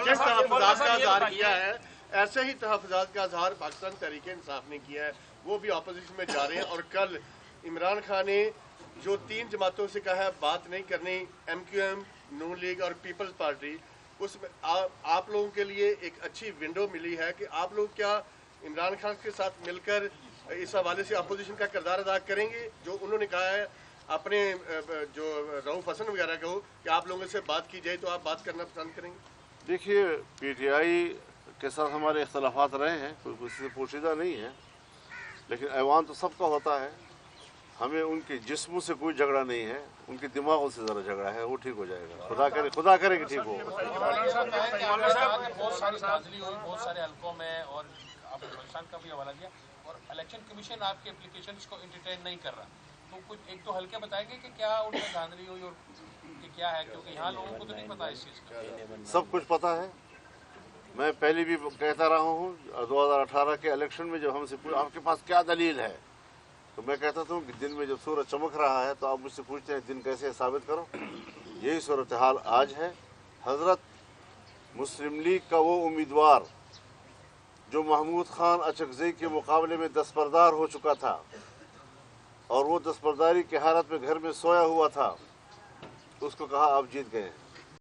जिन तहफ़्फ़ुज़ात का इज़हार किया है, ऐसे ही तहफ़्फ़ुज़ात का इज़हार पाकिस्तान तहरीक इंसाफ ने किया है। वो भी अपोजिशन में जा रहे हैं। और कल इमरान खान ने जो 3 जमातों से कहा है बात नहीं करनी, MQM, नून लीग और पीपल्स पार्टी, उसमें आप लोगों के लिए एक अच्छी विंडो मिली है कि आप लोग क्या इमरान खान के साथ मिलकर इस हवाले से अपोजिशन का किरदार अदा करेंगे, जो उन्होंने कहा है अपने जो रऊफ हसन वगैरह को कि आप लोगों से बात की जाए, तो आप बात करना पसंद करेंगे? देखिए, PTI के साथ हमारे इख्तलाफात रहे हैं, कोई किसी से पोशीदा नहीं है, लेकिन ऐवान तो सबका होता है। हमें उनके जिस्मों से कोई झगड़ा नहीं है, उनके दिमागों से ज़रा झगड़ा है, वो ठीक हो जाएगा। खुदा करे कि ठीक हो। बहुत सारी नाज़िली हुई बहुत सारे हल्कों में, और आपने पाकिस्तान का भी हवाला दिया, और इलेक्शन कमीशन आपके एप्लीकेशंस को एंटरटेन नहीं कर रहा, तो कुछ एक दो हल्के बताएंगे कि क्या उनमें धांधली हुई और कि क्या है, क्योंकि यहाँ लोगों को तो नहीं पता इस चीज़ का। सब कुछ पता है। मैं पहले भी कहता रहा हूँ, 2018 के इलेक्शन में जब हमसे आपके पास क्या दलील है, तो मैं कहता था कि दिन में जब सूरज चमक रहा है तो आप मुझसे पूछते हैं दिन कैसे साबित करो। यही सूरत हाल आज है। हज़रत मुस्लिम लीग का वो उम्मीदवार जो महमूद खान अचकज़ई के मुकाबले में दस्तबरदार हो चुका था और वो दस्तबरदारी की हालत में घर में सोया हुआ था, उसको कहा आप जीत गए।